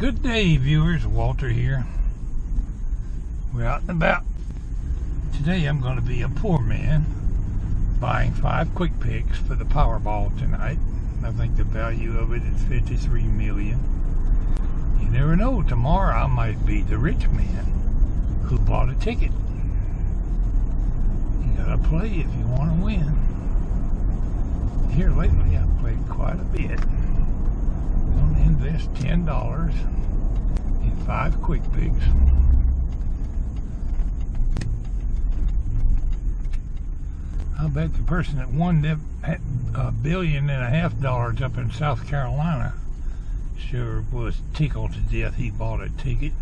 Good day, viewers. Walter here. We're out and about. Today I'm going to be a poor man buying 5 quick picks for the Powerball tonight. I think the value of it is $53 million. You never know, tomorrow I might be the rich man who bought a ticket. You gotta play if you want to win. Here lately I've played quite a bit. I'm going to invest $10 in 5 quick picks. I bet the person that won $1.5 billion up in South Carolina sure was tickled to death he bought a ticket.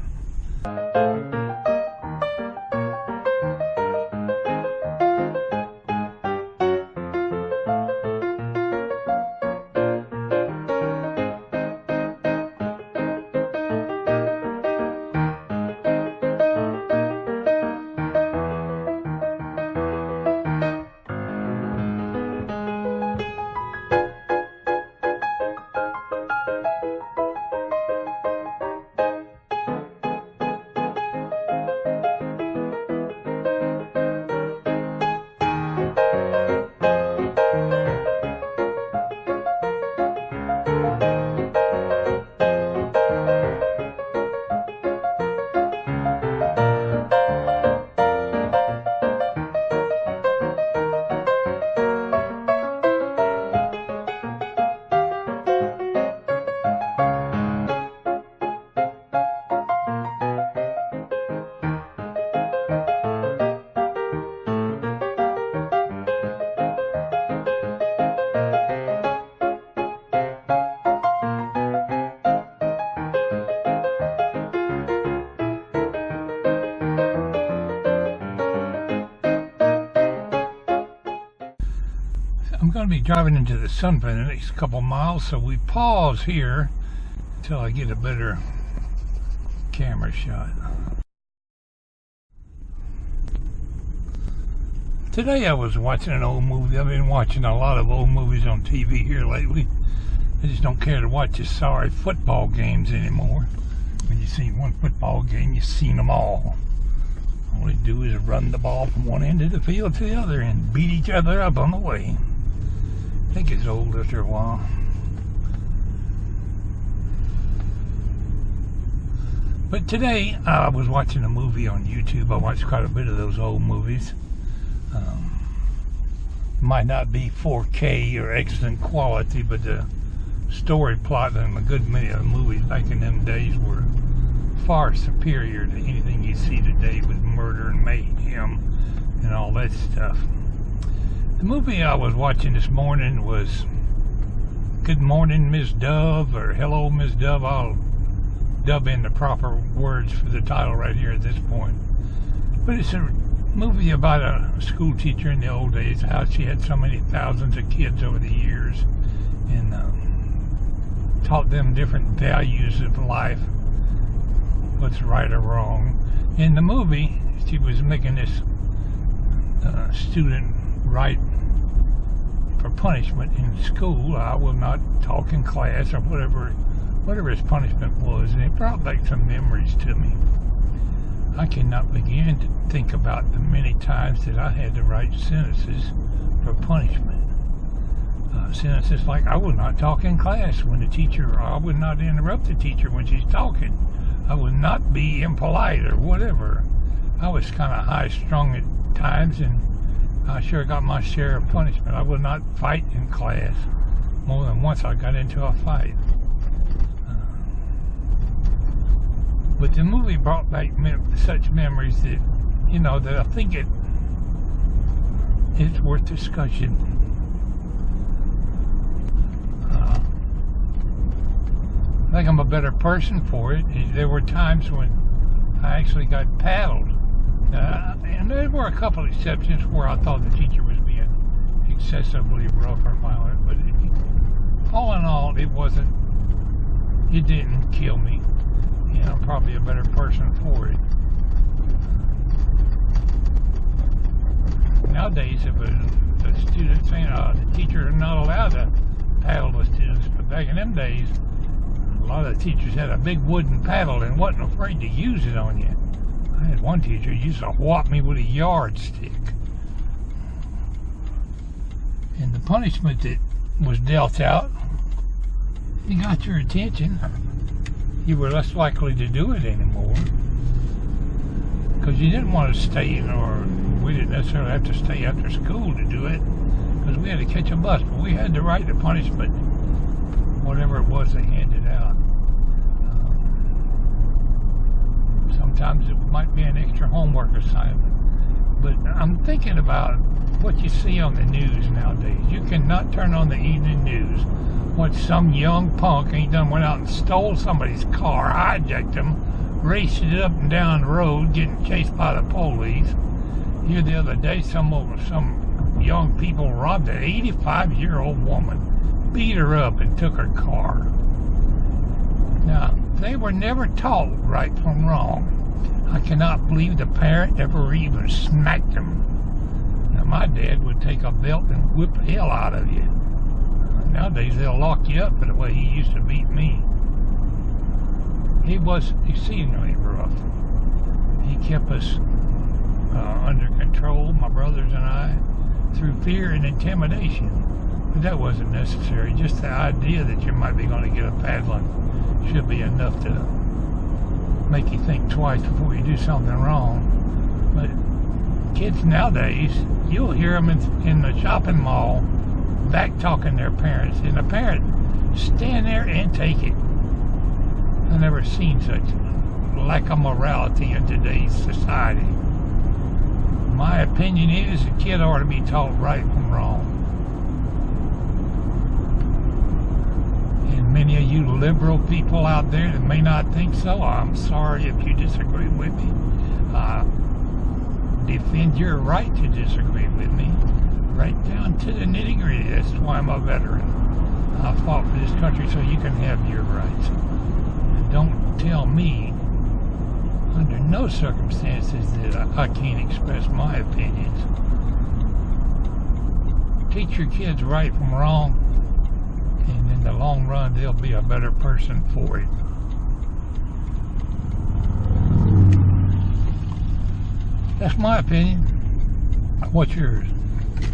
I'm going to be driving into the sun for the next couple miles, so we pause here until I get a better camera shot. Today I was watching an old movie. I've been watching a lot of old movies on TV here lately. I just don't care to watch the sorry football games anymore. When you see one football game, you've seen them all. All they do is run the ball from one end of the field to the other and beat each other up on the way. I think it's old after a while. But today I was watching a movie on YouTube. I watched quite a bit of those old movies. Might not be 4K or excellent quality, but the story plot and a good many of the movies back in them days were far superior to anything you see today with murder and mayhem and all that stuff. The movie I was watching this morning was Good Morning, Miss Dove, or Hello, Miss Dove. I'll dub in the proper words for the title right here at this point. But it's a movie about a school teacher in the old days, how she had so many thousands of kids over the years and taught them different values of life, what's right or wrong. In the movie, she was making this student write for punishment in school. I will not talk in class or whatever his punishment was, and it brought back some memories to me. I cannot begin to think about the many times that I had to write sentences for punishment. Sentences like, I will not talk in class when the teacher, or I would not interrupt the teacher when she's talking. I would not be impolite or whatever. I was kind of high-strung at times, and I sure got my share of punishment. I would not fight in class. More than once I got into a fight. But the movie brought back such memories that, you know, that I think it's worth discussion. I think I'm a better person for it. There were times when I actually got paddled. And there were a couple of exceptions where I thought the teacher was being excessively rough or violent, but all in all, it didn't kill me. You know, I'm probably a better person for it. Nowadays, if a student saying the teachers are not allowed to paddle with students, but back in them days, lot of the teachers had a big wooden paddle and wasn't afraid to use it on you. I had one teacher who used to whop me with a yardstick. And the punishment that was dealt out, he got your attention. You were less likely to do it anymore. Because you didn't want to stay, or we didn't necessarily have to stay after school to do it, because we had to catch a bus, but we had to write the punishment, whatever it was they handed out. Sometimes it might be an extra homework assignment. But I'm thinking about what you see on the news nowadays. You cannot turn on the evening news. What some young punk ain't done went out and stole somebody's car, hijacked them, raced it up and down the road, getting chased by the police. Here the other day, some young people robbed an 85-year-old woman, beat her up and took her car. Now, they were never taught right from wrong. I cannot believe the parent ever even smacked them. Now, my dad would take a belt and whip the hell out of you. Nowadays, they'll lock you up for the way he used to beat me. He was exceedingly rough. He kept us under control, my brothers and I, through fear and intimidation. But that wasn't necessary. Just the idea that you might be going to get a paddling should be enough to make you think twice before you do something wrong. But kids nowadays, you'll hear them in the shopping mall back talking their parents, and the parent stand there and take it. I've never seen such lack of morality in today's society. My opinion is a kid ought to be taught right from wrong. And many of you liberal people out there that may not think so, I'm sorry if you disagree with me. Defend your right to disagree with me, right down to the nitty-gritty. That's why I'm a veteran. I fought for this country so you can have your rights. And don't tell me, under no circumstances, that I can't express my opinions. Teach your kids right from wrong, and in the long run, they'll be a better person for it. That's my opinion. What's yours?